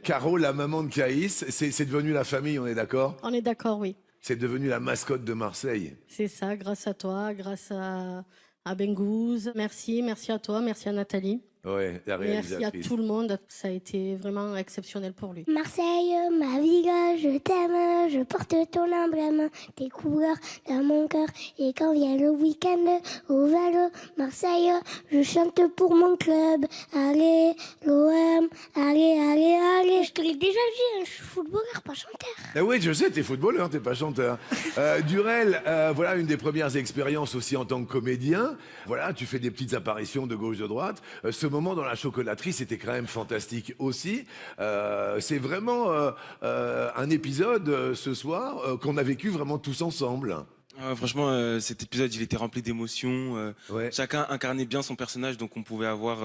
Caro, la maman de Caïs, c'est devenu la famille, on est d'accord? On est d'accord, oui. C'est devenu la mascotte de Marseille. C'est ça, grâce à toi, grâce à Bengouze. Merci à toi, merci à Nathalie. Ouais, la Merci réalisatrice. à tout le monde, ça a été vraiment exceptionnel pour lui. Marseille, ma ville, je t'aime, je porte ton emblème, tes couleurs dans mon cœur. Et quand vient le week-end au Val, Marseille, je chante pour mon club. Allez, l'OM, allez, allez, allez. Je te l'ai déjà dit, je suis footballeur, pas chanteur. Ah oui, je sais, t'es footballeur, t'es pas chanteur. Durel, voilà une des premières expériences aussi en tant que comédien. Voilà, tu fais des petites apparitions de gauche, de droite. Ce moment dans la chocolaterie, c'était quand même fantastique aussi. C'est vraiment un épisode ce soir qu'on a vécu vraiment tous ensemble. Franchement, cet épisode, il était rempli d'émotions. Ouais. Chacun incarnait bien son personnage, donc on pouvait avoir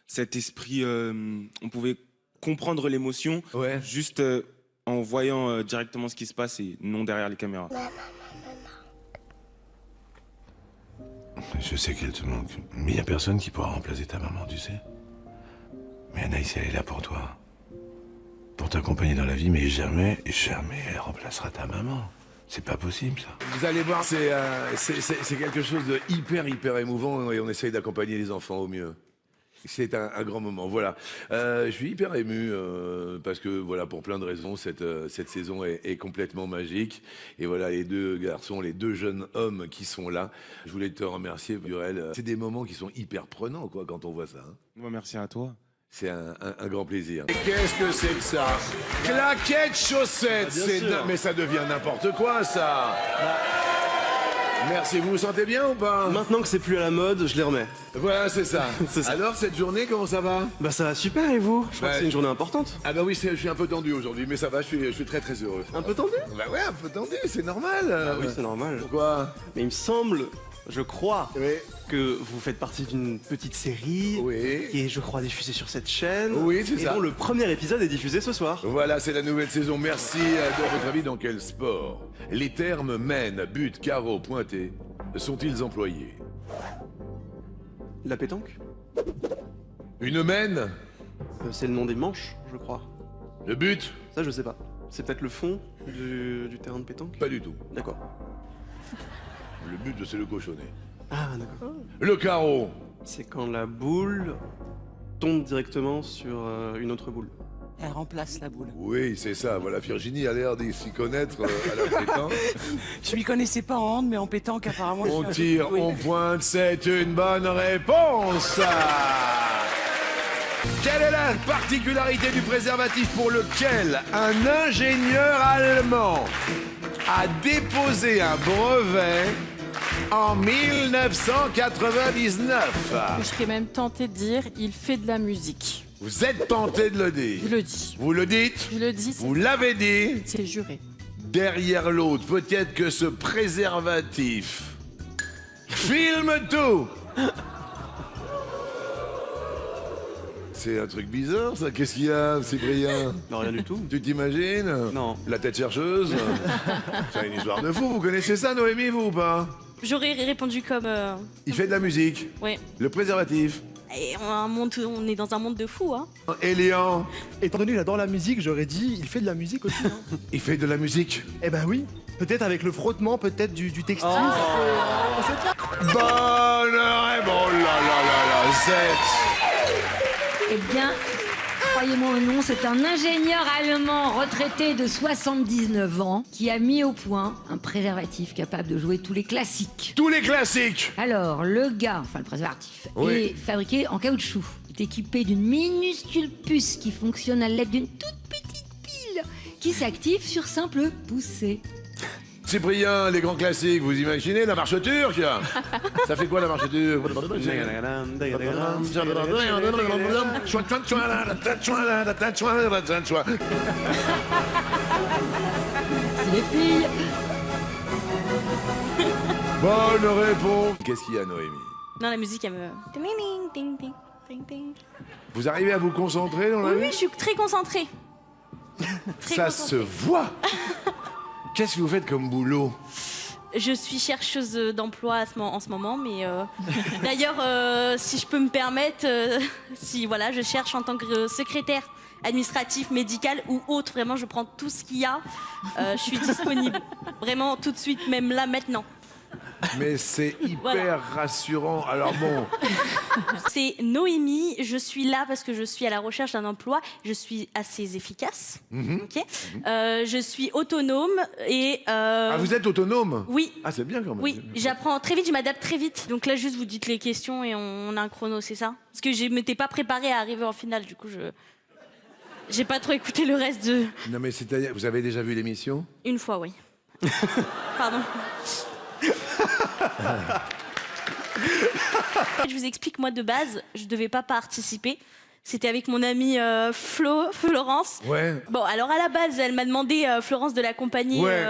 cet esprit, on pouvait comprendre l'émotion Ouais. juste en voyant directement ce qui se passe et non derrière les caméras. Je sais qu'elle te manque, mais il n'y a personne qui pourra remplacer ta maman, tu sais. Mais Anaïs, elle est là pour toi. Pour t'accompagner dans la vie, mais jamais elle remplacera ta maman. C'est pas possible, ça. Vous allez voir, c'est quelque chose de hyper émouvant et on essaye d'accompagner les enfants au mieux. C'est un grand moment, voilà. Je suis hyper ému parce que, voilà, pour plein de raisons, cette saison est complètement magique. Et voilà, les deux garçons, les deux jeunes hommes qui sont là. Je voulais te remercier, Burel. C'est des moments qui sont hyper prenants, quoi, quand on voit ça. Hein. Moi, merci à toi. C'est un grand plaisir. Et qu'est-ce que c'est que ça? Claquettes, chaussettes, mais ça devient n'importe quoi, ça. Merci, vous vous sentez bien ou pas? Maintenant que c'est plus à la mode, je les remets. Voilà, c'est ça. C'est ça. Alors, cette journée, comment ça va? Bah ça va super et vous? Je crois Ouais. que c'est une journée importante. Ah bah oui, je suis un peu tendu aujourd'hui, mais ça va, je suis très heureux. Un peu tendu? Bah ouais, un peu tendu, c'est normal. Ah oui, c'est normal. Pourquoi? Mais il me semble, je crois, Oui. que vous faites partie d'une petite série Oui. qui est, je crois, diffusée sur cette chaîne. Oui, c'est et ça. dont le premier épisode est diffusé ce soir. Voilà, c'est la nouvelle saison. Merci. De votre avis, dans quel sport les termes mène, but, carreau, pointé sont-ils employés? La pétanque? Une mène? C'est le nom des manches, je crois. Le but? Ça, je sais pas. C'est peut-être le fond du terrain de pétanque? Pas du tout. D'accord. Le but, c'est le cochonnet. Ah, d'accord. Le carreau? C'est quand la boule tombe directement sur une autre boule. Elle remplace la boule. Oui, c'est ça. Voilà, Virginie a l'air d'y s'y connaître à la pétanque. Je m'y connaissais pas en hand, mais en pétanque, apparemment. On je suis tire, oui. on pointe, c'est une bonne réponse. Quelle est la particularité du préservatif pour lequel un ingénieur allemand a déposé un brevet en 1999? Je serais même tenté de dire, il fait de la musique. Vous êtes tenté de le dire. Je le dis. Vous le dites, Je le dis, vous l'avez dit. c'est juré. Derrière l'autre, peut-être que ce préservatif filme tout. C'est un truc bizarre, ça. Qu'est-ce qu'il y a, Cyprien? Non, rien du tout. Tu t'imagines? Non. La tête chercheuse? C'est une histoire de fou. Vous connaissez ça, Noémie, vous ou pas? J'aurais répondu comme... Il fait de la musique. ouais. Le préservatif. Et on est dans un monde de fous, hein. Elian, Étant donné qu'il adore la musique, j'aurais dit il fait de la musique aussi. Hein. il fait de la musique. Eh ben oui. Peut-être avec le frottement, peut-être du textile. ça peut- Bonne réponse. Oh là là là là, zette. Eh bien, croyez-moi ou non, c'est un ingénieur allemand retraité de 79 ans qui a mis au point un préservatif capable de jouer tous les classiques. Tous les classiques. Alors, le préservatif, Oui. est fabriqué en caoutchouc. Il est équipé d'une minuscule puce qui fonctionne à l'aide d'une toute petite pile qui s'active sur simple poussée. Cyprien, les grands classiques, vous imaginez la marche turque? Ça fait quoi la marche turque? C'est les filles. Bonne réponse. Qu'est-ce qu'il y a, Noémie? Non, la musique, elle me... Ding, ding, ding, ding, ding. Vous arrivez à vous concentrer dans la Oui, vie? oui, je suis très concentrée. Très Ça concentrée. se voit. Qu'est-ce que vous faites comme boulot? Je suis chercheuse d'emploi en ce moment, mais d'ailleurs, si je peux me permettre, si voilà, je cherche en tant que secrétaire administratif, médical ou autre. Vraiment, je prends tout ce qu'il y a. Je suis disponible. Vraiment, tout de suite, même là, maintenant. Mais c'est hyper Voilà. rassurant. Alors bon, C'est Noémie. Je suis là parce que je suis à la recherche d'un emploi. Je suis assez efficace. Ok. Je suis autonome et. ah, vous êtes autonome? Oui. Ah, c'est bien quand même. Oui, j'apprends très vite, je m'adapte très vite. Donc là, juste vous dites les questions et on a un chrono, c'est ça? Parce que je m'étais pas préparée à arriver en finale, du coup, j'ai pas trop écouté le reste de. Non, mais c'est-à-dire, vous avez déjà vu l'émission? Une fois, oui. Pardon. Je vous explique, moi de base, je devais pas participer. C'était avec mon amie Florence. Ouais. Bon, alors à la base, elle m'a demandé, Florence, de l'accompagner Ouais.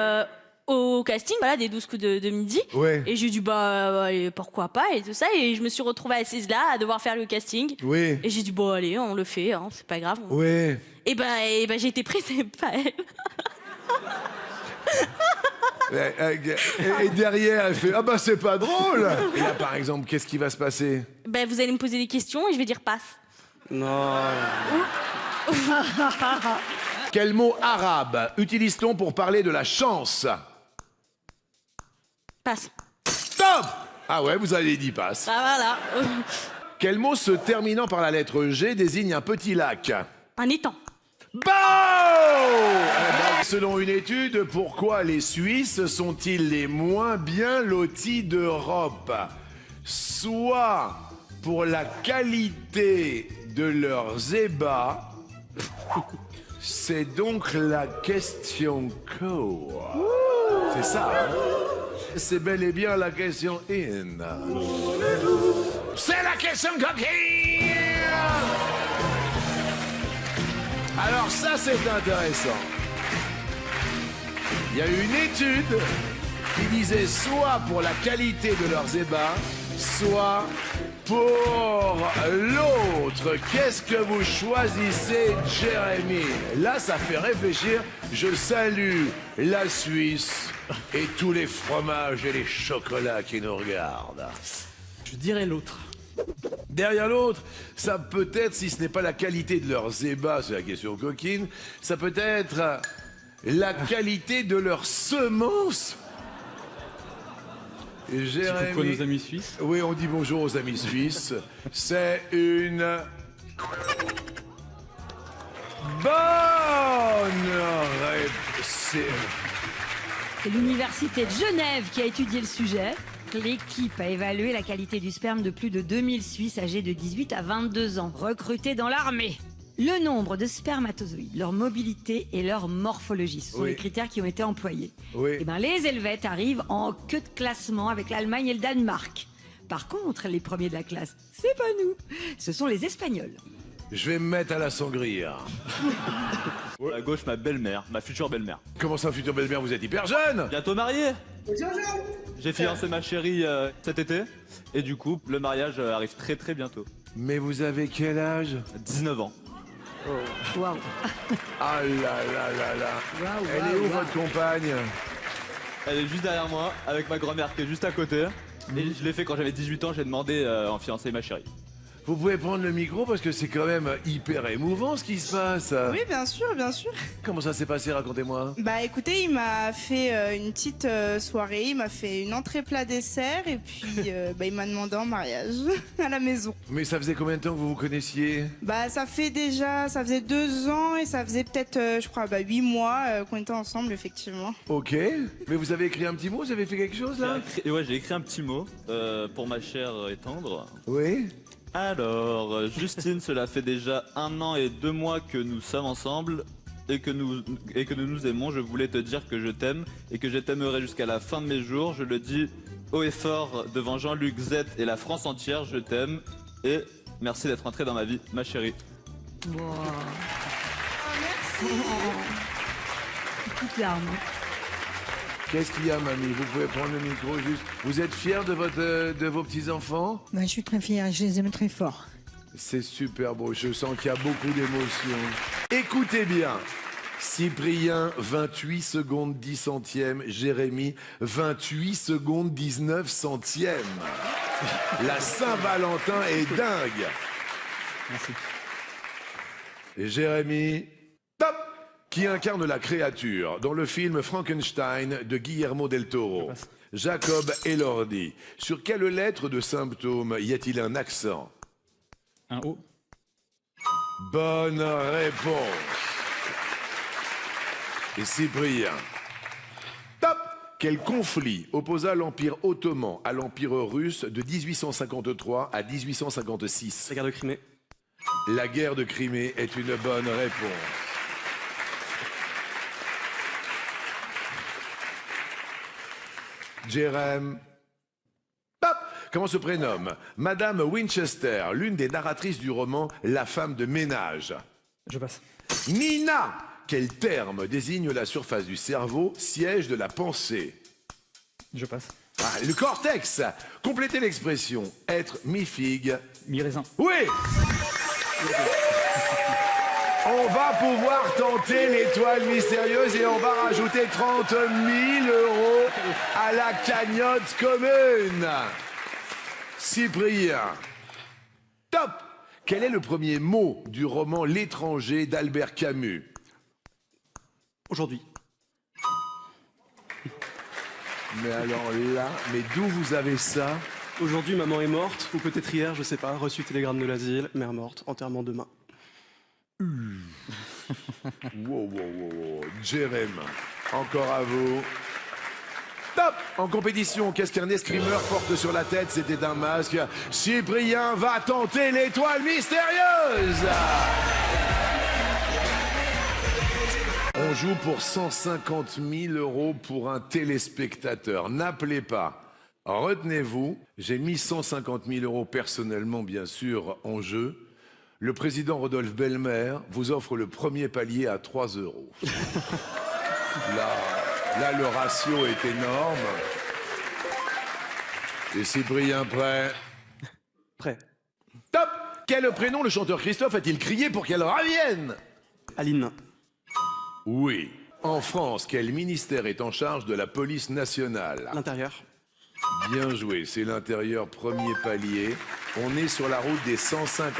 au casting, voilà, des 12 coups de midi. Ouais. Et j'ai dit, allez, pourquoi pas, et tout ça. Et je me suis retrouvée assise là, à devoir faire le casting. Oui. Et j'ai dit, bon, allez, on le fait, hein, c'est pas grave. Oui. Et j'ai été prise, c'est pas elle. Et derrière, elle fait ah bah c'est pas drôle. Et là, par exemple, qu'est-ce qui va se passer? Vous allez me poser des questions et je vais dire passe. Non. Quel mot arabe utilise-t-on pour parler de la chance? Passe. Stop. Ah ouais, vous avez dit passe. Ah voilà. Quel mot se terminant par la lettre G désigne un petit lac? Un étang. Bon! Eh ben, selon une étude, pourquoi les Suisses sont-ils les moins bien lotis d'Europe? Soit pour la qualité de leurs ébats, c'est donc la question co. C'est ça, hein? C'est bel et bien la question in. C'est la question coquille! Alors ça, c'est intéressant. Il y a eu une étude qui disait soit pour la qualité de leurs ébats, soit pour l'autre. Qu'est-ce que vous choisissez, Jérémy? Là, ça fait réfléchir. Je salue la Suisse et tous les fromages et les chocolats qui nous regardent. Je dirais l'autre. Derrière l'autre, ça peut être, si ce n'est pas la qualité de leurs ébats, c'est la question coquine, ça peut être la qualité de leurs semences. Jérémy... Pourquoi nos amis suisses? Oui, on dit bonjour aux amis suisses. C'est une... bonne réponse. C'est l'université de Genève qui a étudié le sujet. L'équipe a évalué la qualité du sperme de plus de 2000 Suisses âgés de 18 à 22 ans, recrutés dans l'armée. Le nombre de spermatozoïdes, leur mobilité et leur morphologie, ce sont Oui. les critères qui ont été employés. Oui. Eh ben, les Helvètes arrivent en queue de classement avec l'Allemagne et le Danemark. Par contre, les premiers de la classe, c'est pas nous, ce sont les Espagnols. Je vais me mettre à la sangria. À gauche, ma belle-mère, ma future belle-mère. Comment ça, future belle-mère, vous êtes hyper jeune? Bientôt mariée. J'ai fiancé ma chérie cet été. Et du coup, le mariage arrive très très bientôt. Mais vous avez quel âge? 19 ans. Waouh. Ah là là là là. Waouh, Elle est où waouh, votre compagne? Elle est juste derrière moi, avec ma grand-mère qui est juste à côté. Et je l'ai fait quand j'avais 18 ans, j'ai demandé en fiançailles ma chérie. Vous pouvez prendre le micro parce que c'est quand même hyper émouvant ce qui se passe. Oui, bien sûr, bien sûr. Comment ça s'est passé, racontez-moi. Bah écoutez, il m'a fait une petite soirée, il m'a fait une entrée plat dessert et puis il m'a demandé en mariage à la maison. Mais ça faisait combien de temps que vous vous connaissiez? Bah ça faisait 2 ans et ça faisait peut-être, je crois, 8 mois qu'on était ensemble effectivement. Ok, mais vous avez écrit un petit mot, vous avez fait quelque chose là? J'ai écrit un petit mot pour ma chère et tendre. Oui. Alors, Justine, cela fait déjà 1 an et 2 mois que nous sommes ensemble et que nous nous aimons. Je voulais te dire que je t'aime et que je t'aimerai jusqu'à la fin de mes jours. Je le dis haut et fort devant Jean-Luc Z et la France entière. Je t'aime et merci d'être entrée dans ma vie, ma chérie. Wow. Merci. Toute larme. Qu'est-ce qu'il y a, mamie? Vous pouvez prendre le micro juste. Vous êtes fière de vos petits-enfants? Je suis très fière, je les aime très fort. C'est super beau, je sens qu'il y a beaucoup d'émotions. Écoutez bien. Cyprien, 28 secondes 10 centièmes. Jérémy, 28 secondes 19 centièmes. La Saint-Valentin est dingue. Merci. Jérémy, top, qui incarne la créature dans le film Frankenstein de Guillermo del Toro. Jacob Elordi. Sur quelle lettre de symptôme y a-t-il un accent? Un O. Bonne réponse. Et Cyprien. Top. Quel conflit opposa l'Empire ottoman à l'Empire russe de 1853 à 1856? La guerre de Crimée. La guerre de Crimée est une bonne réponse. Jérém. Top. Comment se prénomme Madame Winchester, l'une des narratrices du roman La femme de ménage? Je passe. Nina. Quel terme désigne la surface du cerveau, siège de la pensée? Je passe. Ah, le cortex. Complétez l'expression être mi-figue. Mi-raisin. Oui. On va pouvoir tenter l'étoile mystérieuse et on va rajouter 30 000 € à la cagnotte commune. Cyprien. Top. Quel est le premier mot du roman L'étranger d'Albert Camus? Aujourd'hui. Mais alors là, mais d'où vous avez ça? Aujourd'hui, maman est morte, ou peut-être hier, je sais pas. Reçu télégramme de l'asile, mère morte, enterrement demain. Wow. Jérém, encore à vous. Top. En compétition, qu'est-ce qu'un escrimeur porte sur la tête? C'était un masque. Cyprien va tenter l'étoile mystérieuse. On joue pour 150 000 € pour un téléspectateur. N'appelez pas. Retenez-vous, j'ai mis 150 000 € personnellement, bien sûr, en jeu. Le président Rodolphe Belmer vous offre le premier palier à 3 €. Là, le ratio est énorme. Et Cyprien prêt? Prêt. Top. Quel prénom le chanteur Christophe a-t-il crié pour qu'elle revienne? Aline. Oui. En France, quel ministère est en charge de la police nationale? L'intérieur. Bien joué, c'est l'intérieur, premier palier. On est sur la route des 150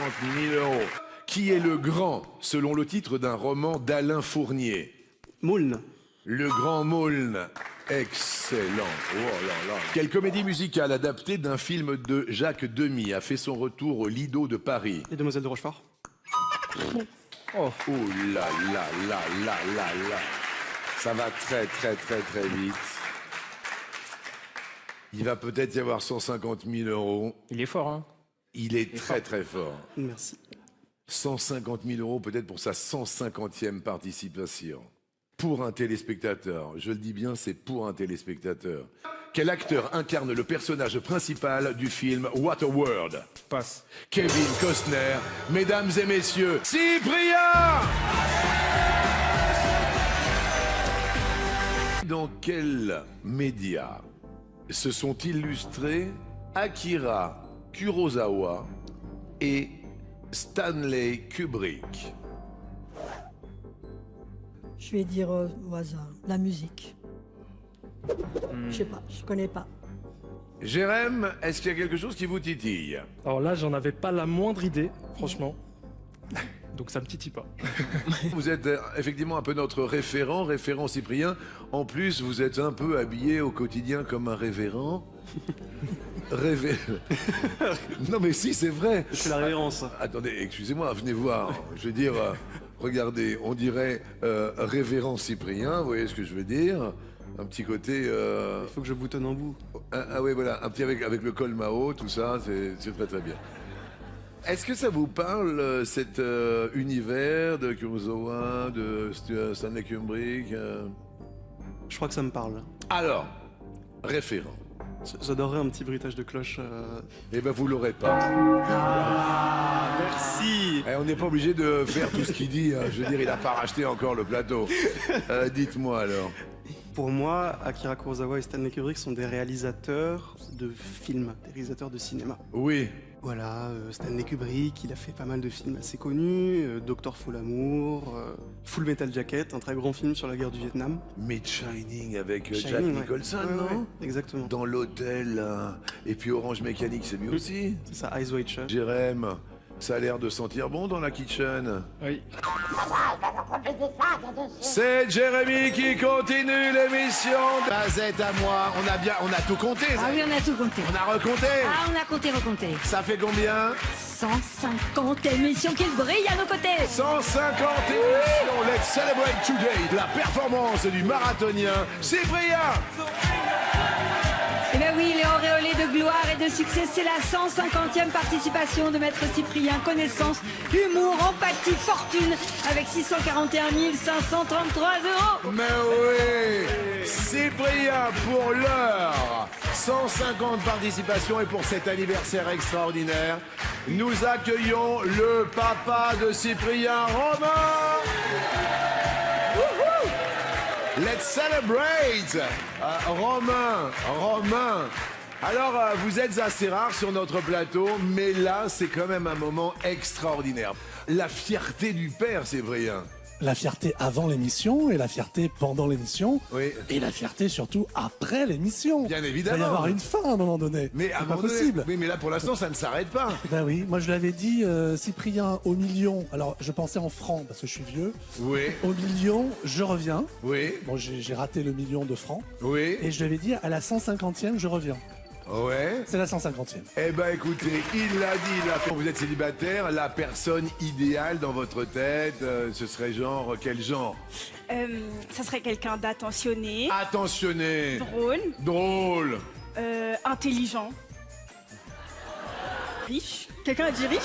000 €. Qui est le grand, selon le titre d'un roman d'Alain Fournier? Moulne. Le grand Moulne. Excellent. Oh là là. Quelle comédie musicale adaptée d'un film de Jacques Demy a fait son retour au Lido de Paris? Les Demoiselles de Rochefort. Oh là là là là là là. Ça va très vite. Il va peut-être y avoir 150 000 €. Il est fort, hein? Il est très fort. Merci. 150 000 € peut-être pour sa 150e participation. Pour un téléspectateur. Je le dis bien, c'est pour un téléspectateur. Quel acteur incarne le personnage principal du film Waterworld? Passe. Kevin Costner. Mesdames et messieurs, Cyprien! Dans quels médias se sont illustrés Akira Kurosawa et Stanley Kubrick? Je vais dire au hasard, la musique. Je sais pas, je connais pas. Jérém, est-ce qu'il y a quelque chose qui vous titille? Alors là, j'en avais pas la moindre idée, franchement. Donc ça me titille pas. Vous êtes effectivement un peu notre référent Cyprien. En plus, vous êtes un peu habillé au quotidien comme un révérend. Non mais si, c'est vrai. Je fais la révérence. Attendez, excusez-moi, venez voir. Je veux dire, regardez, on dirait révérend Cyprien, vous voyez ce que je veux dire? Un petit côté... Il faut que je boutonne en bout. Ah oui, voilà, un petit avec le col Mao, tout ça, c'est très bien. Est-ce que ça vous parle, cet univers de Kurosawa, de Stanley Kubrick Je crois que ça me parle. Alors, référent. J'adorerais un petit bruitage de cloche. Eh ben, vous l'aurez pas. Ah, merci. On n'est pas obligé de faire tout ce qu'il dit. Hein. Je veux dire, il n'a pas racheté encore le plateau. Dites-moi alors. Pour moi, Akira Kurosawa et Stanley Kubrick sont des réalisateurs de films, des réalisateurs de cinéma. Oui. Voilà, Stanley Kubrick, il a fait pas mal de films assez connus, Docteur Folamour, Full Metal Jacket, un très grand film sur la guerre du Vietnam. Mais Shining avec Jack Shining, Nicholson, ouais, non? ouais, exactement. Dans l'hôtel, et puis Orange Mécanique, c'est lui aussi. C'est ça, Eyes Wide Shut. Jérém, Ça a l'air de sentir bon dans la kitchen. Oui. C'est Jérémy qui continue l'émission. Mazette à moi, on a tout compté. Ah oui, on a tout compté. On a recompté. Ah, on a compté, recompté. Ça fait combien? 150 émissions qu'il brille à nos côtés. 150 émissions. Let's celebrate today. La performance du marathonien Cyprien. Eh bien oui, il est auréolé de gloire et de succès. C'est la 150e participation de Maître Cyprien. Connaissance, humour, empathie, fortune, avec 641 533 €. Mais oui, Cyprien pour l'heure. 150 participations et pour cet anniversaire extraordinaire, nous accueillons le papa de Cyprien, Romain. Let's celebrate! Romain. Alors, vous êtes assez rare sur notre plateau, mais là, c'est quand même un moment extraordinaire. La fierté du père, Cyprien. La fierté avant l'émission et la fierté pendant l'émission. Oui. Et la fierté surtout après l'émission. Bien évidemment. Il va y avoir une fin à un moment donné. Mais à un c'est pas moment donné- possible. Oui, mais là, pour l'instant, ça ne s'arrête pas. Ben oui, moi je l'avais dit, Cyprien au million. Alors je pensais en francs parce que je suis vieux. Oui. Au million, je reviens. Oui. Bon, j'ai raté le million de francs. Oui. Et je l'avais dit, à la 150e, je reviens. Ouais. C'est la 150e. Eh ben écoutez, il l'a dit, là, quand vous êtes célibataire, la personne idéale dans votre tête, ce serait genre, quel genre? Ça serait quelqu'un d'attentionné, Attentionné. drôle, Drôle. intelligent, riche. Quelqu'un a dit riche?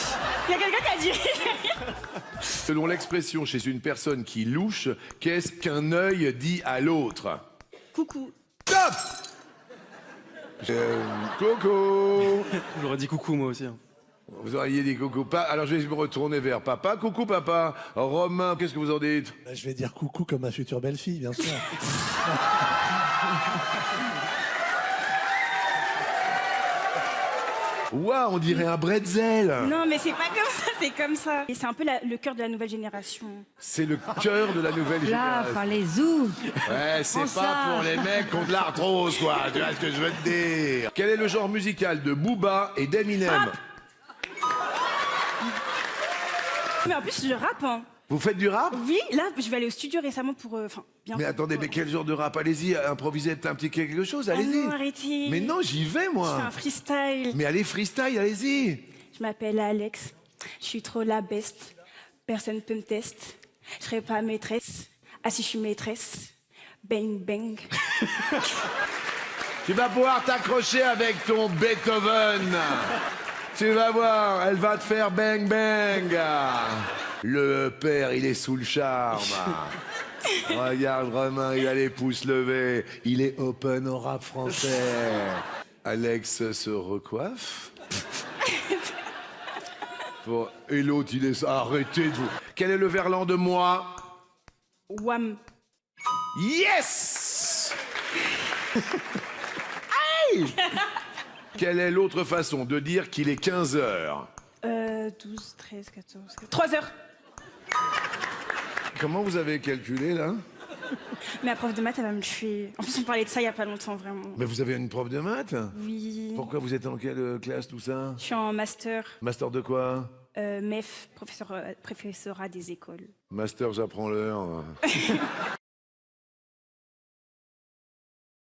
Il y a quelqu'un qui a dit riche. Selon l'expression chez une personne qui louche, qu'est-ce qu'un œil dit à l'autre? Coucou. Top. Coco. J'aurais dit coucou moi aussi. Hein. Vous auriez dit coucou. Alors je vais me retourner vers papa. Coucou papa. Romain, qu'est-ce que vous en dites? Ben, je vais dire coucou comme ma future belle-fille, bien sûr. Waouh, on dirait un bretzel. Non, mais c'est pas comme ça, c'est comme ça. Et c'est un peu le cœur de la nouvelle génération. C'est le cœur de la nouvelle Là, génération. enfin les zoos. Ouais, c'est Prends pas ça. pour les mecs qui ont de l'arthrose, quoi. Tu vois ce que je veux te dire? Quel est le genre musical de Booba et d'Eminem? Mais en plus, je rappe, hein. Vous faites du rap? Oui, là, je vais aller au studio récemment pour... bien. Mais attendez, mais quel genre de rap? Allez-y, improvisez un petit quelque chose, Ah allez-y. non, arrêtez. Mais non, j'y vais, Je moi. fais un freestyle. Mais allez, freestyle, allez-y. Je m'appelle Alex. Je suis trop la best. Personne peut me tester. Je serai pas maîtresse. Ah si, je suis maîtresse. Bang, bang. Tu vas pouvoir t'accrocher avec ton Beethoven. Tu vas voir, elle va te faire bang bang. Le père, il est sous le charme. Regarde Romain, il a les pouces levés. Il est open au rap français. Alex se recoiffe. Bon, et l'autre, il est... Arrêtez de vous. Quel est le verlan de moi? Wham. Yes. Aïe. Quelle est l'autre façon de dire qu'il est 15 heures? 12, 13, 14... 3 heures. Comment vous avez calculé, là? Mais la prof de maths, elle va me tuer. En plus, on parlait de ça il y a pas longtemps, vraiment. Mais vous avez une prof de maths? Oui. Pourquoi vous êtes en quelle classe, tout ça? Je suis en master. Master de quoi? MEF, professorat des écoles. Master, j'apprends l'heure.